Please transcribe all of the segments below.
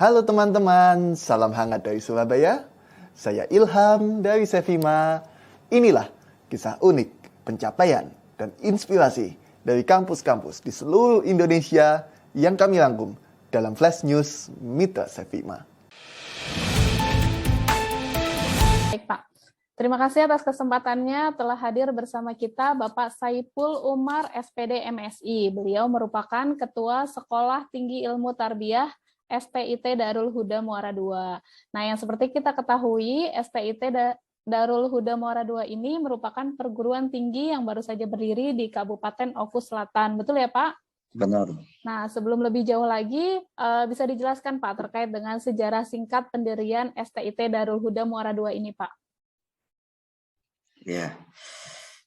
Halo teman-teman, salam hangat dari Surabaya. Saya Ilham dari Sevima. Inilah kisah unik, pencapaian, dan inspirasi dari kampus-kampus di seluruh Indonesia yang kami rangkum dalam Flash News Mitra Sevima. Baik Pak, terima kasih atas kesempatannya telah hadir bersama kita Bapak Saipul Umar SPD MSI. Beliau merupakan Ketua Sekolah Tinggi Ilmu Tarbiyah STIT Darul Huda Muara II. Nah, yang seperti kita ketahui, STIT Darul Huda Muara II ini merupakan perguruan tinggi yang baru saja berdiri di Kabupaten Oku Selatan. Betul ya, Pak? Benar. Nah, sebelum lebih jauh lagi, bisa dijelaskan, Pak, terkait dengan sejarah singkat pendirian STIT Darul Huda Muara II ini, Pak? Ya,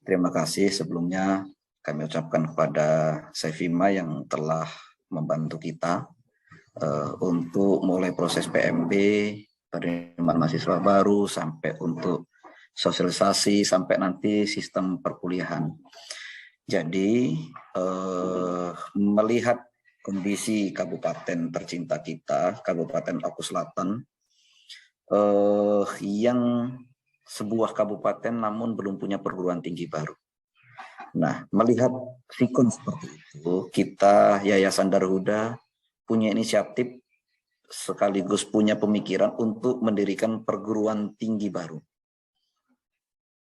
terima kasih sebelumnya kami ucapkan kepada Sevima yang telah membantu kita untuk mulai proses PMB, penerimaan mahasiswa baru, sampai untuk sosialisasi, sampai nanti sistem perkuliahan. Jadi, melihat kondisi kabupaten tercinta kita, Kabupaten Oku Selatan, yang sebuah kabupaten namun belum punya perguruan tinggi baru. Nah, melihat sikon seperti itu, kita Yayasan Darul Huda punya inisiatif sekaligus punya pemikiran untuk mendirikan perguruan tinggi baru.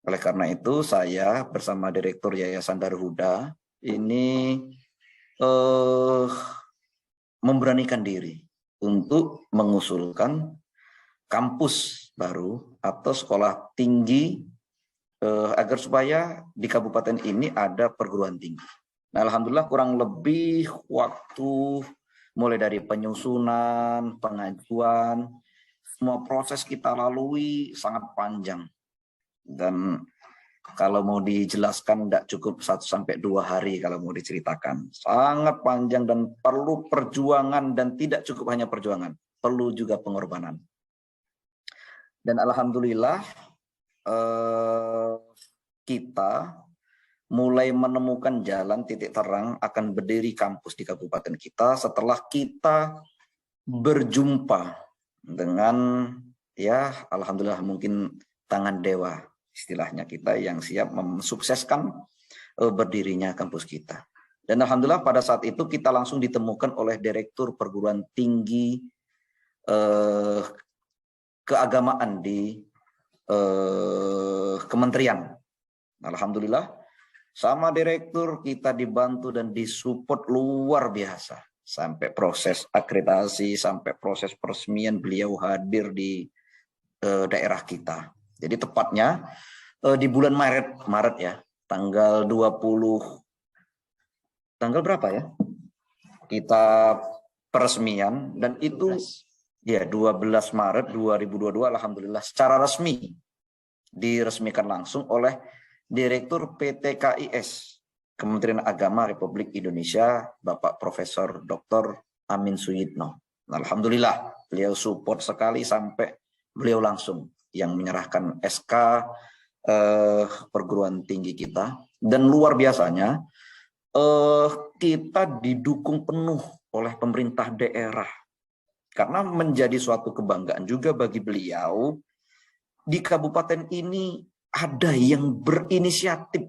Oleh karena itu, saya bersama Direktur Yayasan Darul Huda ini memberanikan diri untuk mengusulkan kampus baru atau sekolah tinggi agar supaya di kabupaten ini ada perguruan tinggi. Nah, alhamdulillah kurang lebih waktu mulai dari penyusunan, pengajuan, semua proses kita lalui sangat panjang. Dan kalau mau dijelaskan tidak cukup 1-2 hari kalau mau diceritakan. Sangat panjang dan perlu perjuangan, dan tidak cukup hanya perjuangan, perlu juga pengorbanan. Dan alhamdulillah kita mulai menemukan jalan titik terang akan berdiri kampus di kabupaten kita setelah kita berjumpa dengan, ya alhamdulillah mungkin tangan dewa istilahnya kita yang siap mensukseskan berdirinya kampus kita. Dan alhamdulillah pada saat itu kita langsung ditemukan oleh Direktur Perguruan Tinggi Keagamaan di Kementerian. Alhamdulillah sama direktur kita dibantu dan disupport luar biasa. Sampai proses akreditasi, sampai proses peresmian beliau hadir di daerah kita. Jadi tepatnya di bulan Maret ya, tanggal 20, tanggal berapa ya? Kita peresmian, dan itu 12 Maret 2022 alhamdulillah secara resmi diresmikan langsung oleh Direktur PT KIS Kementerian Agama Republik Indonesia, Bapak Profesor Dr. Amin Suyitno. Alhamdulillah beliau support sekali sampai beliau langsung yang menyerahkan SK perguruan tinggi kita. Dan luar biasanya kita didukung penuh oleh pemerintah daerah, karena menjadi suatu kebanggaan juga bagi beliau di kabupaten ini. Ada yang berinisiatif,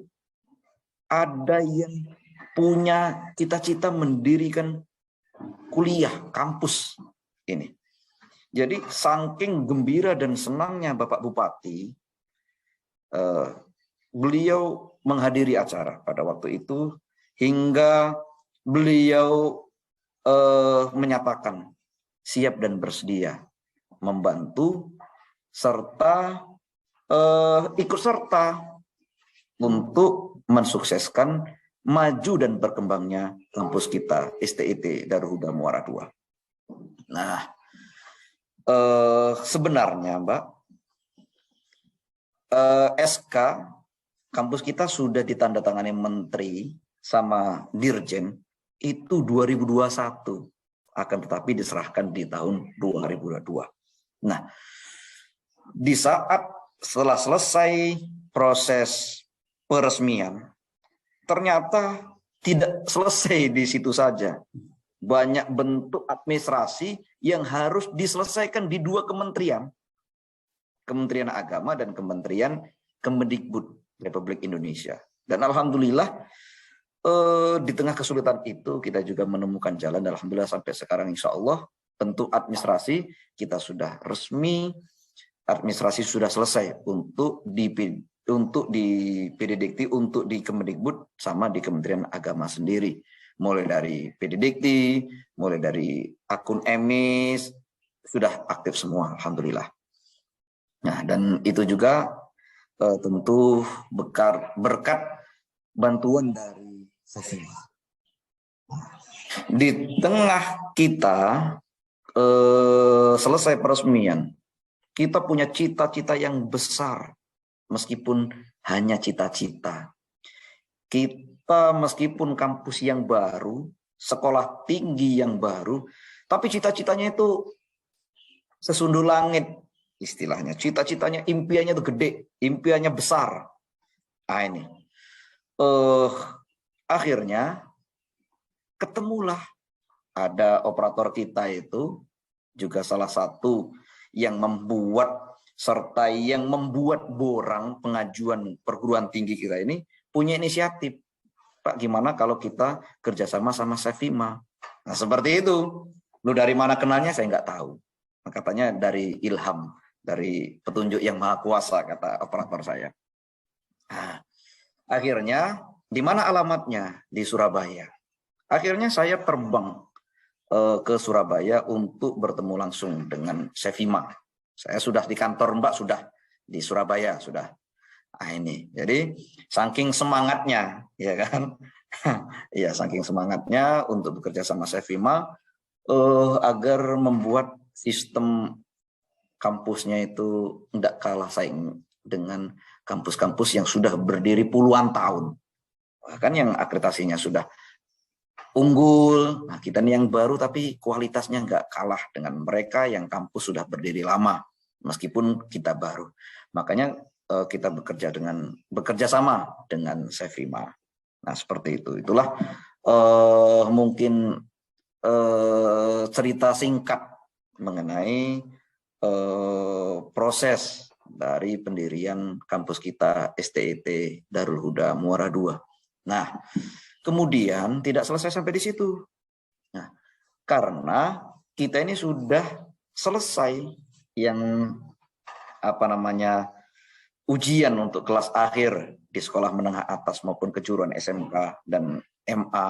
ada yang punya cita-cita mendirikan kuliah kampus ini. Jadi saking gembira dan senangnya Bapak Bupati, beliau menghadiri acara pada waktu itu hingga beliau menyatakan siap dan bersedia membantu serta ikut serta untuk mensukseskan maju dan berkembangnya kampus kita STIT Darul Huda Muara II. Nah, sebenarnya Mbak, SK kampus kita sudah ditandatangani Menteri sama Dirjen itu 2021, akan tetapi diserahkan di tahun 2022. Nah, di saat setelah selesai proses peresmian, ternyata tidak selesai di situ saja. Banyak bentuk administrasi yang harus diselesaikan di dua kementerian, Kementerian Agama dan Kementerian Kemendikbud Republik Indonesia. Dan alhamdulillah di tengah kesulitan itu kita juga menemukan jalan. Alhamdulillah sampai sekarang insya Allah tentu administrasi kita sudah resmi, administrasi sudah selesai untuk di PDDikti, untuk di Kemendikbud sama di Kementerian Agama sendiri. Mulai dari PDDikti, mulai dari akun emis sudah aktif semua, alhamdulillah. Nah, dan itu juga tentu berkat bantuan dari Sofima. Di tengah kita selesai peresmian, kita punya cita-cita yang besar, meskipun hanya cita-cita. Kita meskipun kampus yang baru, sekolah tinggi yang baru, tapi cita-citanya itu sesundul langit istilahnya. Cita-citanya, impiannya itu gede, impiannya besar. Nah ini. Akhirnya ketemulah ada operator kita itu juga salah satu yang membuat serta yang membuat borang pengajuan perguruan tinggi kita ini punya inisiatif. Pak, gimana kalau kita kerjasama sama Sofima? Nah seperti itu. Lu dari mana kenalnya saya nggak tahu. Katanya dari ilham, dari petunjuk yang maha kuasa, kata operator saya. Nah, akhirnya di mana alamatnya? Di Surabaya. Akhirnya saya terbang ke Surabaya untuk bertemu langsung dengan Sofima. Saya sudah di kantor Mbak, sudah di Surabaya, sudah. Nah ini, jadi saking semangatnya, ya kan? Ya saking semangatnya untuk bekerja sama Sofima agar membuat sistem kampusnya itu tidak kalah saing dengan kampus-kampus yang sudah berdiri puluhan tahun. Bahkan yang akreditasinya sudah unggul. Nah, kita ini yang baru tapi kualitasnya nggak kalah dengan mereka yang kampus sudah berdiri lama, meskipun kita baru. Makanya kita bekerja sama dengan Sofima. Nah, seperti itu. Itulah mungkin cerita singkat mengenai proses dari pendirian kampus kita STIT Darul Huda Muara II. Nah, kemudian tidak selesai sampai di situ. Nah, karena kita ini sudah selesai yang ujian untuk kelas akhir di sekolah menengah atas maupun kejuruan SMK dan MA.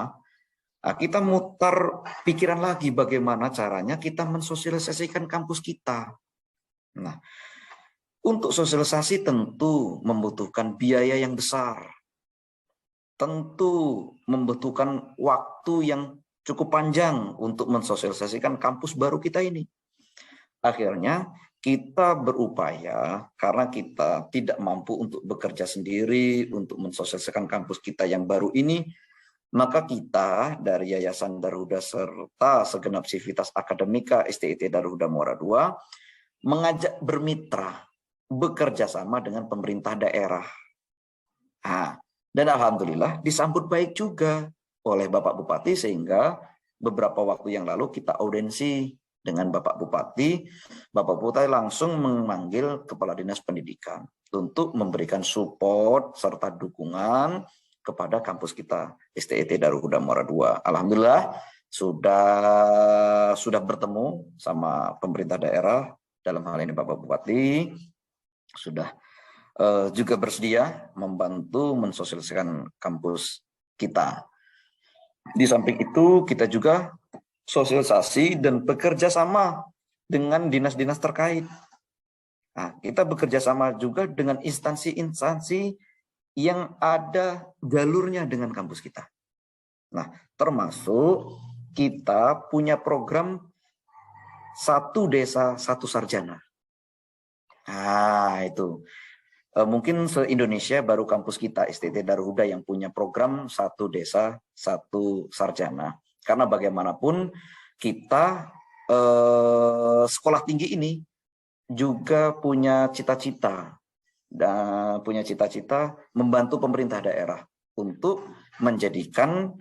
Nah, kita mutar pikiran lagi bagaimana caranya kita mensosialisasikan kampus kita. Nah, untuk sosialisasi tentu membutuhkan biaya yang besar. Tentu membutuhkan waktu yang cukup panjang untuk mensosialisasikan kampus baru kita ini. Akhirnya kita berupaya, karena kita tidak mampu untuk bekerja sendiri, untuk mensosialisasikan kampus kita yang baru ini, maka kita dari Yayasan Darul Huda serta segenap sivitas akademika STIT Darul Huda Muara II mengajak bermitra, bekerja sama dengan pemerintah daerah. Nah, dan alhamdulillah disambut baik juga oleh Bapak Bupati, sehingga beberapa waktu yang lalu kita audiensi dengan Bapak Bupati. Bapak Bupati langsung memanggil Kepala Dinas Pendidikan untuk memberikan support serta dukungan kepada kampus kita STIT Darul Huda Muara II. Alhamdulillah sudah bertemu sama pemerintah daerah, dalam hal ini Bapak Bupati sudah juga bersedia membantu mensosialisasikan kampus kita. Di samping itu kita juga sosialisasi dan bekerja sama dengan dinas-dinas terkait. Nah, kita bekerja sama juga dengan instansi-instansi yang ada jalurnya dengan kampus kita. Nah, termasuk kita punya program 1 desa 1 sarjana. Nah, itu. Mungkin se-Indonesia baru kampus kita STIT Darul Huda yang punya program 1 desa 1 sarjana. Karena bagaimanapun kita sekolah tinggi ini juga punya cita-cita membantu pemerintah daerah untuk menjadikan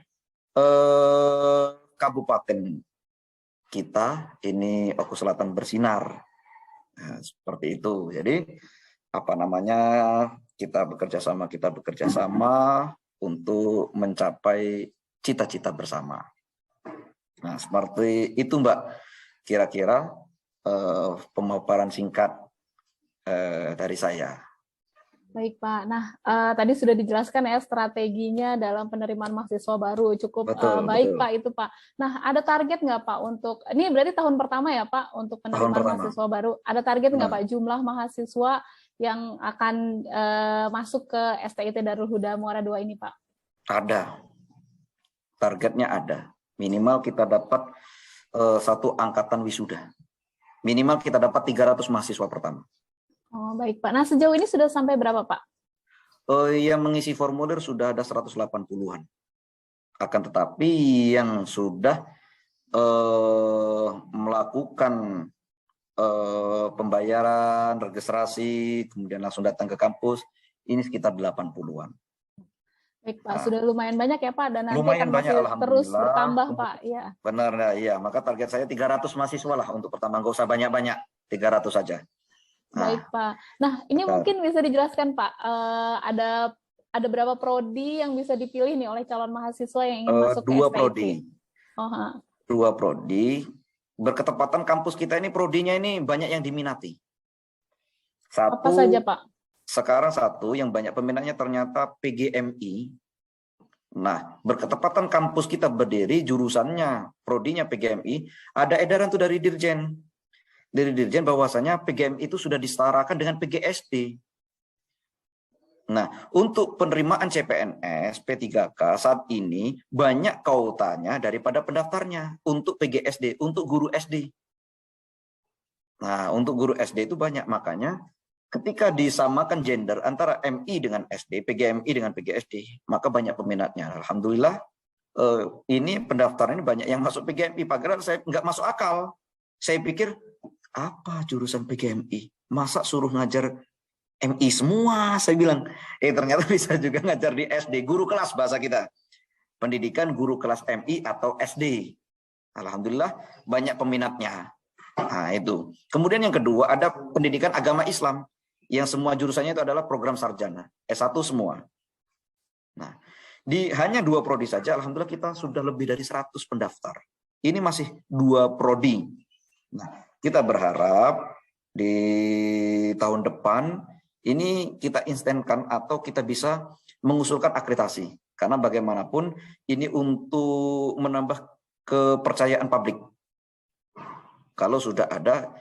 kabupaten kita ini Oku Selatan bersinar. Nah, seperti itu. Jadi apa namanya, kita bekerja sama untuk mencapai cita-cita bersama. Nah, seperti itu Mbak, kira-kira pemaparan singkat dari saya. Baik Pak. Nah, tadi sudah dijelaskan ya strateginya dalam penerimaan mahasiswa baru. Cukup baik Pak itu Pak. Nah, ada target nggak Pak untuk, ini berarti tahun pertama ya Pak untuk penerimaan mahasiswa baru. Ada target nggak Pak jumlah mahasiswa yang akan masuk ke STIT Darul Huda Muara II ini Pak? Ada. Targetnya ada. Minimal kita dapat satu angkatan wisuda. Minimal kita dapat 300 mahasiswa pertama. Oh, baik Pak. Nah, sejauh ini sudah sampai berapa Pak? Yang mengisi formulir sudah ada 180-an. Akan tetapi yang sudah melakukan pembayaran, registrasi, kemudian langsung datang ke kampus, ini sekitar 80-an. Baik Pak, sudah lumayan banyak ya Pak, dan nanti lumayan akan banyak, masih terus bertambah Pak. Ya. Benar, ya. Maka target saya 300 mahasiswa lah untuk pertama, nggak usah banyak-banyak, 300 saja. Baik Pak. Nah, ini mungkin bisa dijelaskan Pak, ada berapa prodi yang bisa dipilih nih oleh calon mahasiswa yang ingin masuk ke STIT? Prodi. Dua prodi. Berketepatan kampus kita ini prodinya ini banyak yang diminati. Apa saja Pak? Sekarang satu yang banyak peminatnya ternyata PGMI. Nah, berketepatan kampus kita berdiri, jurusannya, prodinya PGMI, ada edaran tuh dari Dirjen. Dari Dirjen bahwasanya PGMI itu sudah disetarakan dengan PGSD. Nah, untuk penerimaan CPNS P3K saat ini banyak kautannya daripada pendaftarnya untuk PGSD, untuk guru SD. Nah, untuk guru SD itu banyak, makanya ketika disamakan gender antara MI dengan SD, PGMI dengan PGSD, maka banyak peminatnya. Alhamdulillah, ini pendaftaran ini banyak yang masuk PGMI. Padahal saya nggak masuk akal. Saya pikir, apa jurusan PGMI? Masa suruh ngajar MI semua? Saya bilang, ternyata bisa juga ngajar di SD, guru kelas bahasa kita. Pendidikan guru kelas MI atau SD. Alhamdulillah, banyak peminatnya. Nah, itu. Kemudian yang kedua, ada pendidikan agama Islam. Yang semua jurusannya itu adalah program sarjana. S1 semua. Nah, hanya 2 prodi saja, alhamdulillah kita sudah lebih dari 100 pendaftar. Ini masih 2 prodi. Nah, kita berharap di tahun depan ini kita instankan atau kita bisa mengusulkan akreditasi. Karena bagaimanapun ini untuk menambah kepercayaan publik. Kalau sudah ada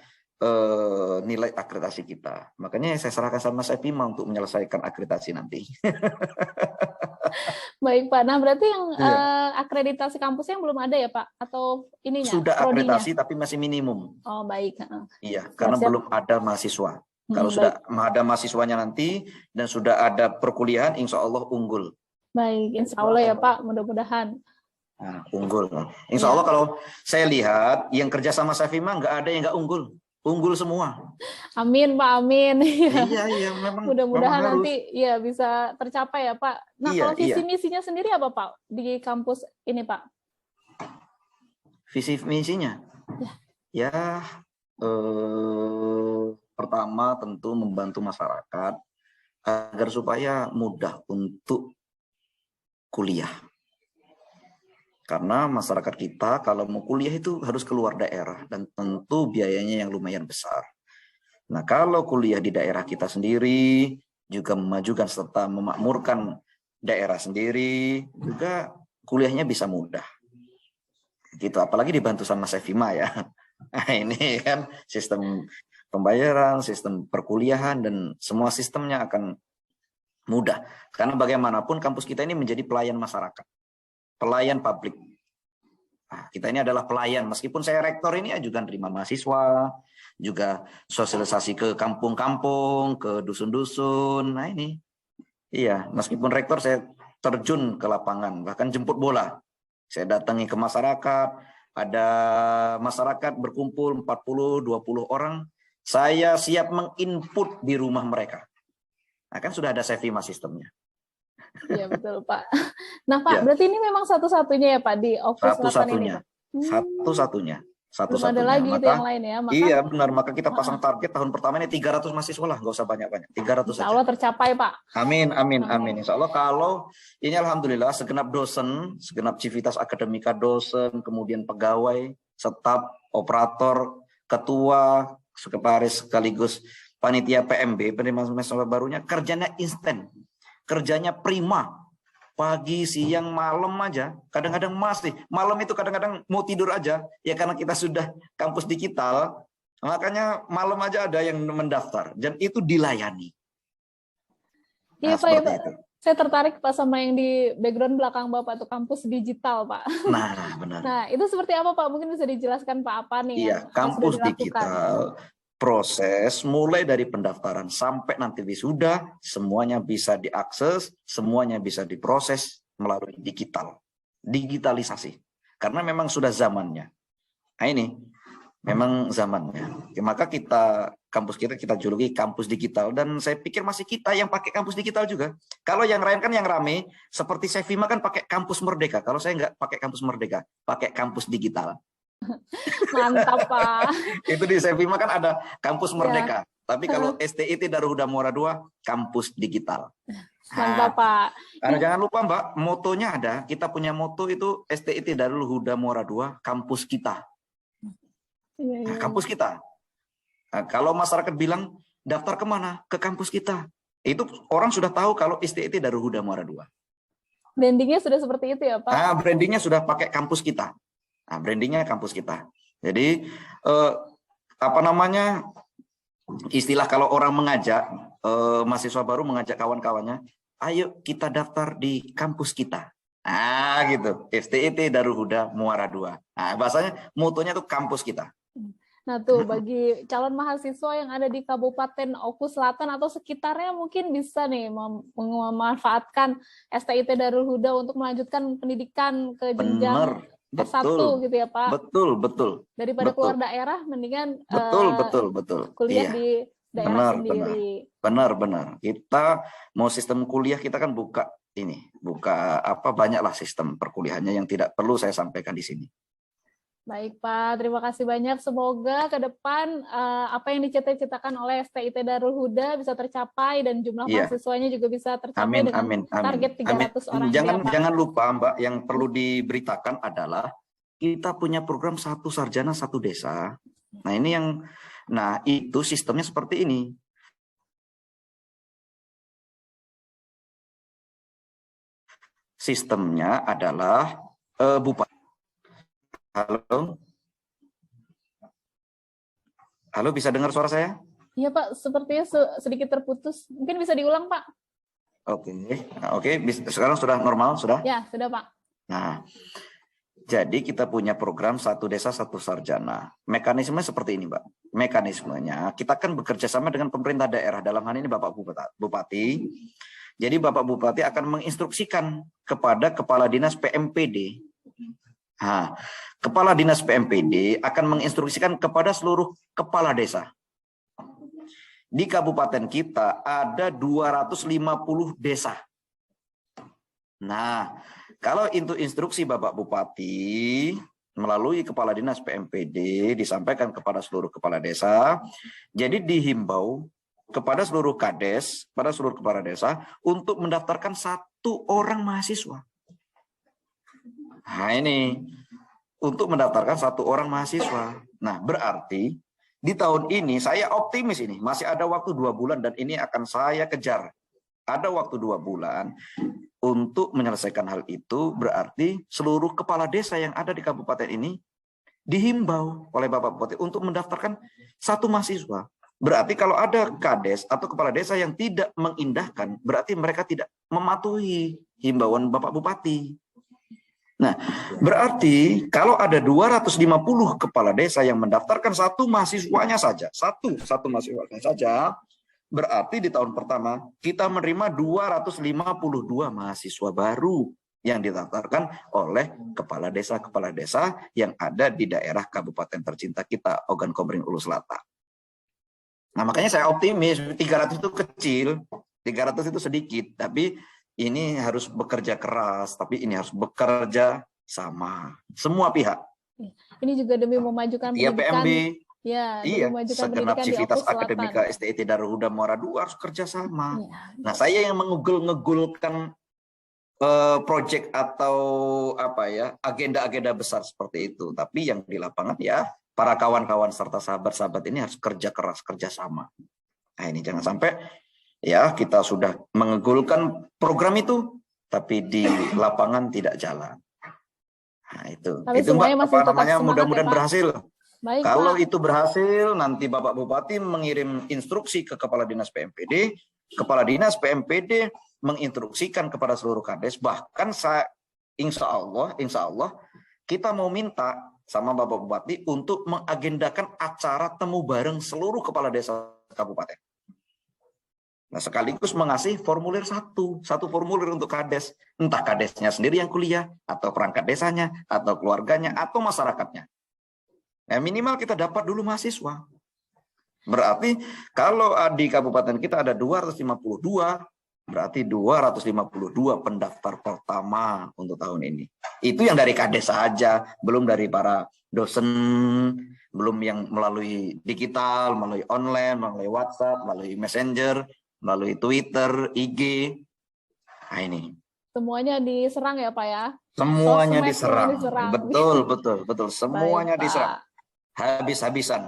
nilai akreditasi kita. Makanya saya serahkan sama Sevima untuk menyelesaikan akreditasi nanti. Baik Pak, nah berarti yang akreditasi kampusnya belum ada ya Pak? Atau ininya? Sudah akreditasi tapi masih minimum. Oh baik. Iya, karena belum ada mahasiswa. Kalau sudah ada mahasiswanya nanti dan sudah ada perkuliahan, insya Allah unggul. Baik, insya Allah ya Pak, mudah-mudahan. Nah, unggul. Insya Allah kalau saya lihat yang kerja sama Sevima nggak ada yang nggak unggul. Unggul semua. Amin Pak, amin. Iya, memang. Mudah-mudahan nanti ya bisa tercapai ya Pak. Nah, kalau visi misinya sendiri apa Pak di kampus ini Pak? Visi misinya? Ya, pertama tentu membantu masyarakat agar supaya mudah untuk kuliah. Karena masyarakat kita kalau mau kuliah itu harus keluar daerah dan tentu biayanya yang lumayan besar. Nah, kalau kuliah di daerah kita sendiri juga memajukan serta memakmurkan daerah sendiri, juga kuliahnya bisa mudah. Gitu, apalagi dibantu sama Sevima ya. Nah, ini kan sistem pembayaran, sistem perkuliahan dan semua sistemnya akan mudah. Karena bagaimanapun kampus kita ini menjadi pelayan masyarakat. Pelayan publik. Nah, kita ini adalah pelayan. Meskipun saya rektor ini juga terima mahasiswa, juga sosialisasi ke kampung-kampung, ke dusun-dusun. Nah ini, iya. Meskipun rektor saya terjun ke lapangan, bahkan jemput bola. Saya datangi ke masyarakat. Ada masyarakat berkumpul 40-20 orang. Saya siap menginput di rumah mereka. Nah kan sudah ada Sevima sistemnya. Iya betul Pak. Nah Pak, berarti ini memang satu-satunya ya Pak di Oku Selatan ini Pak? Satu-satunya. Belum ada satu-satunya. lagi itu Maka yang lain ya. Maka iya benar, maka kita pasang target tahun pertama ini 300 mahasiswa lah, nggak usah banyak-banyak, 300 insya saja. Allah tercapai, Pak. Amin, amin, Amin. amin. Insya Allah kalau ini alhamdulillah segenap dosen, segenap civitas akademika dosen, kemudian pegawai, staf, operator, ketua, sekretaris sekaligus panitia PMB, penerimaan mahasiswa barunya kerjanya instan, kerjanya prima. Pagi, siang, malam aja, kadang-kadang masih malam itu kadang-kadang mau tidur aja, ya karena kita sudah kampus digital, makanya malam aja ada yang mendaftar dan itu dilayani. Iya, Nah, Pak, ya, seperti Pak. itu. Saya tertarik, Pak, sama yang di background belakang Bapak tuh kampus digital, Pak. Nah, benar. Nah, itu seperti apa, Pak? Mungkin bisa dijelaskan, Pak, apa nih Iya, yang kampus sudah dilakukan? digital proses mulai dari pendaftaran sampai nanti wisuda, semuanya bisa diakses, semuanya bisa diproses melalui digital. Digitalisasi. Karena memang sudah zamannya. Nah ini, memang zamannya. Maka kampus kita juluki kampus digital. Dan saya pikir masih kita yang pakai kampus digital juga. Kalau yang lain kan yang rame, seperti Sevima kan pakai kampus Merdeka. Kalau saya nggak pakai kampus Merdeka, pakai kampus digital. Mantap, Pak. Itu di Sevima kan ada kampus Merdeka. Tapi kalau STIT Darul Huda Muara II, kampus digital. Mantap, Pak. Karena jangan lupa Mbak, motonya ada. Kita punya moto itu STIT Darul Huda Muara II, kampus kita. Nah, kampus kita. Nah, kalau masyarakat bilang daftar kemana? Ke kampus kita. Itu orang sudah tahu kalau STIT Darul Huda Muara II. Brandingnya sudah seperti itu ya, Pak? Nah, brandingnya sudah pakai kampus kita. Nah, brandingnya kampus kita. Jadi istilah kalau orang mengajak mahasiswa baru mengajak kawan-kawannya, ayo kita daftar di kampus kita. Nah, gitu. STIT Darul Huda Muara II. Nah, bahasanya motonya tuh kampus kita. Nah tuh, bagi calon mahasiswa yang ada di Kabupaten Oku Selatan atau sekitarnya mungkin bisa nih memanfaatkan STIT Darul Huda untuk melanjutkan pendidikan ke jenjang S1 gitu ya, Pak. Betul. Daripada keluar daerah, mendingan betul. kuliah Iya. di daerah sendiri. Benar. Kita mau sistem kuliah kita kan buka banyaklah sistem perkuliahannya yang tidak perlu saya sampaikan di sini. Baik, Pak, terima kasih banyak. Semoga ke depan apa yang dicita-citakan oleh STIT Darul Huda bisa tercapai dan jumlah mahasiswanya juga bisa tercapai dengan target 300 orang. Jangan lupa, Mbak, yang perlu diberitakan adalah kita punya program 1 sarjana 1 desa. Nah, itu sistemnya seperti ini. Sistemnya adalah bupati. Halo, bisa dengar suara saya? Iya, Pak, sepertinya sedikit terputus. Mungkin bisa diulang, Pak. Oke. Sekarang sudah normal, sudah? Ya, sudah, Pak. Nah, jadi kita punya program 1 desa 1 sarjana. Mekanisme seperti ini, Mbak. Mekanismenya, kita kan bekerja sama dengan pemerintah daerah, dalam hal ini Bapak Bupati. Jadi Bapak Bupati akan menginstruksikan kepada Kepala Dinas PMPD. Nah, Kepala Dinas PMPD akan menginstruksikan kepada seluruh kepala desa. Di kabupaten kita ada 250 desa. Nah, kalau itu instruksi Bapak Bupati melalui Kepala Dinas PMPD disampaikan kepada seluruh kepala desa, jadi dihimbau kepada seluruh kades, pada seluruh kepala desa untuk mendaftarkan 1 orang mahasiswa. Nah, ini untuk mendaftarkan 1 orang mahasiswa. Nah, berarti di tahun ini saya optimis ini masih ada waktu 2 bulan dan ini akan saya kejar. Ada waktu 2 bulan untuk menyelesaikan hal itu. Berarti seluruh kepala desa yang ada di kabupaten ini dihimbau oleh Bapak Bupati untuk mendaftarkan 1 mahasiswa. Berarti kalau ada kades atau kepala desa yang tidak mengindahkan, berarti mereka tidak mematuhi himbauan Bapak Bupati. Nah, berarti kalau ada 250 kepala desa yang mendaftarkan 1 mahasiswanya saja, satu mahasiswanya saja, berarti di tahun pertama kita menerima 252 mahasiswa baru yang didaftarkan oleh kepala desa yang ada di daerah kabupaten tercinta kita, Ogan Komering Ulu Selatan. Nah, makanya saya optimis, 300 itu kecil, 300 itu sedikit, tapi ini harus bekerja keras, tapi ini harus bekerja sama semua pihak. Ini juga demi memajukan Iya pendidikan. PMB. Ya, demi Iya, memajukan segenap pendidikan di civitas Opus Selatan. akademika STIT Darul Huda Muara II harus kerjasama. Iya. Nah, saya yang ngegulkan proyek atau apa ya, agenda-agenda besar seperti itu. Tapi yang di lapangan ya para kawan-kawan serta sahabat-sahabat ini harus kerja keras, kerjasama. Nah, ini jangan sampai ya kita sudah mengegulkan program itu, tapi di lapangan tidak jalan. Nah, itu semuanya Mbak, masih tetap semangat ya, mudah-mudahan Pak. berhasil. Baik, Kalau Pak. itu berhasil, nanti Bapak Bupati mengirim instruksi ke Kepala Dinas PMPD, Kepala Dinas PMPD menginstruksikan kepada seluruh Kades, bahkan insya Allah kita mau minta sama Bapak Bupati untuk mengagendakan acara temu bareng seluruh kepala desa kabupaten. Nah, sekaligus mengasih formulir satu formulir untuk Kades, entah Kadesnya sendiri yang kuliah, atau perangkat desanya, atau keluarganya, atau masyarakatnya. Nah, minimal kita dapat dulu mahasiswa. Berarti kalau di kabupaten kita ada 252, berarti 252 pendaftar pertama untuk tahun ini. Itu yang dari Kades saja, belum dari para dosen, belum yang melalui digital, melalui online, melalui WhatsApp, melalui Messenger, melalui Twitter, IG. Nah, ini. Semuanya diserang ya, Pak ya? Semuanya Sosmed diserang. semua diserang. Betul. Semuanya Baik, Pak. diserang. Habis-habisan.